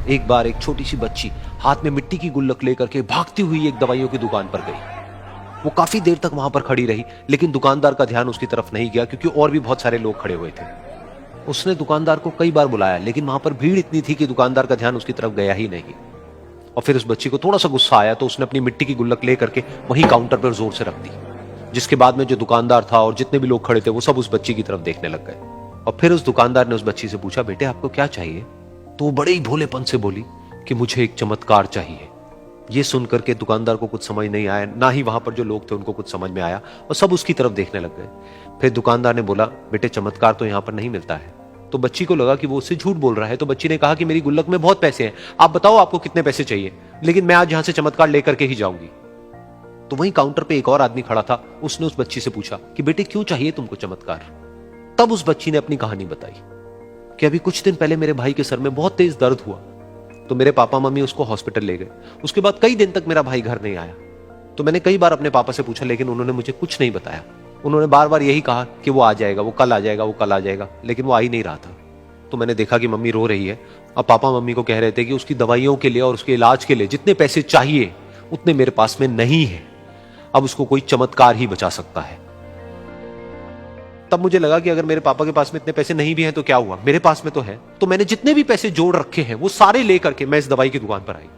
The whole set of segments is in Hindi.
एक बार एक छोटी सी बच्ची हाथ में मिट्टी की गुल्लक लेकर के भागती हुई एक दवाइयों की दुकान पर गई। वो काफी देर तक वहां पर खड़ी रही, लेकिन दुकानदार का ध्यान उसकी तरफ नहीं गया क्योंकि और भी बहुत सारे लोग खड़े हुए थे। उसने दुकानदार को कई बार बुलाया, लेकिन वहां पर भीड़ इतनी थी कि दुकानदार का ध्यान उसकी तरफ गया ही नहीं। और फिर उस बच्ची को थोड़ा सा गुस्सा आया तो उसने अपनी मिट्टी की गुल्लक लेकर के वहीं काउंटर पर जोर से रख दी, जिसके बाद में जो दुकानदार था और जितने भी लोग खड़े थे वो सब उस बच्ची की तरफ देखने लग गए। और फिर उस दुकानदार ने उस बच्ची से पूछा, बेटे आपको क्या चाहिए? तो वो बड़े ही भोलेपन से बोली कि मुझे एक चमत्कार चाहिए। ये सुनकर के दुकानदार को कुछ समझ नहीं आया, ना ही वहां पर जो लोग थे उनको कुछ समझ में आया, और सब उसकी तरफ देखने लग गए। फिर दुकानदार ने बोला, बेटे चमत्कार तो यहां पर नहीं मिलता है। तो बच्ची को लगा कि वो उससे झूठ बोल रहा है, तो बच्ची ने कहा कि मेरी गुल्लक में बहुत पैसे हैं, आप बताओ आपको कितने पैसे चाहिए, लेकिन मैं आज यहां से चमत्कार लेकर के ही जाऊंगी। तो वहीं काउंटर पे एक और आदमी खड़ा था, उसने उस बच्ची से पूछा कि बेटे क्यों चाहिए तुमको चमत्कार? तब उस बच्ची ने अपनी कहानी बताई कि अभी कुछ दिन पहले मेरे भाई के सर में बहुत तेज दर्द हुआ, तो मेरे पापा मम्मी उसको हॉस्पिटल ले गए। उसके बाद कई दिन तक मेरा भाई घर नहीं आया। तो मैंने कई बार अपने पापा से पूछा, लेकिन उन्होंने मुझे कुछ नहीं बताया। उन्होंने बार बार यही कहा कि वो आ जाएगा, वो कल आ जाएगा, वो कल आ जाएगा, लेकिन वो आ ही नहीं रहा था। तो मैंने देखा कि मम्मी रो रही है। अब पापा मम्मी को कह रहे थे कि उसकी दवाइयों के लिए और उसके इलाज के लिए जितने पैसे चाहिए उतने मेरे पास में नहीं है, अब उसको कोई चमत्कार ही बचा सकता है। तब मुझे लगा कि अगर मेरे पापा के पास में इतने पैसे नहीं भी हैं तो क्या हुआ, मेरे पास में तो है। तो मैंने जितने भी पैसे जोड़ रखे हैं वो सारे लेकर के मैं इस दवाई की दुकान पर आई।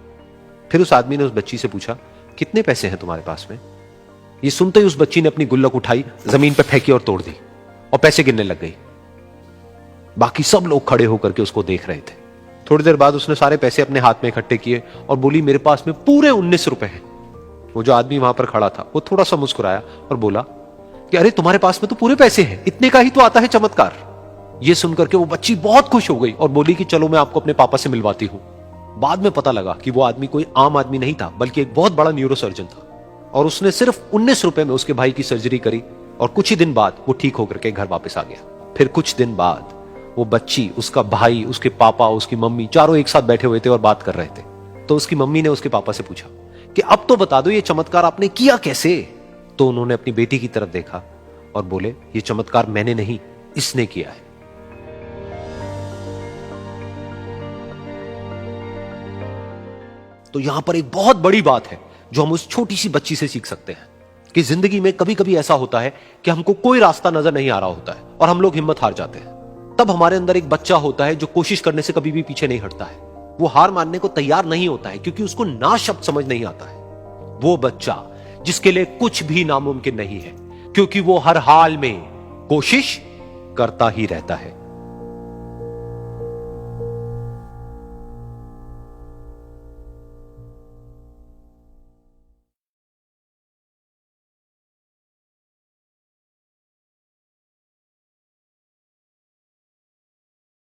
फिर उस आदमी ने उस बच्ची से पूछा, कितने पैसे हैं तुम्हारे पास में? ये सुनते ही उस बच्ची ने अपनी गुल्लक उठाई, जमीन पर फेंकी और तोड़ दी, और पैसे गिनने लग गई। बाकी सब लोग खड़े होकर के उसको देख रहे थे। थोड़ी देर बाद उसने सारे पैसे अपने हाथ में इकट्ठे किए और बोली, मेरे पास में पूरे 19 रुपए हैं। वो जो आदमी वहां पर खड़ा था वो थोड़ा सा मुस्कुराया और बोला कि अरे तुम्हारे पास में तो पूरे पैसे हैं, इतने का ही तो आता है चमत्कार। ये सुनकर के वो बच्ची बहुत खुश हो गई और बोली कि चलो मैं आपको अपने पापा से मिलवाती हूं। बाद में पता लगा कि वो आदमी कोई आम आदमी नहीं था, बल्कि एक बहुत बड़ा न्यूरोसर्जन था, और उसने सिर्फ 19 रुपए में उसके भाई की सर्जरी करी, और कुछ ही दिन बाद वो ठीक होकर के घर वापस आ गया। फिर कुछ दिन बाद वो बच्ची, उसका भाई, उसके पापा, उसकी मम्मी चारों एक साथ बैठे हुए थे और बात कर रहे थे। तो उसकी मम्मी ने उसके पापा से पूछा कि अब तो बता दो ये चमत्कार आपने किया कैसे? तो उन्होंने अपनी बेटी की तरफ देखा और बोले, ये चमत्कार मैंने नहीं, इसने किया है। तो यहां पर एक बहुत बड़ी बात है जो हम उस छोटी सी बच्ची से सीख सकते हैं कि जिंदगी में कभी कभी ऐसा होता है कि हमको कोई रास्ता नजर नहीं आ रहा होता है और हम लोग हिम्मत हार जाते हैं। तब हमारे अंदर एक बच्चा होता है जो कोशिश करने से कभी भी पीछे नहीं हटता है। वो हार मानने को तैयार नहीं होता है क्योंकि उसको ना शब्द समझ नहीं आता है। वो बच्चा जिसके लिए कुछ भी नामुमकिन नहीं है, क्योंकि वो हर हाल में कोशिश करता ही रहता है।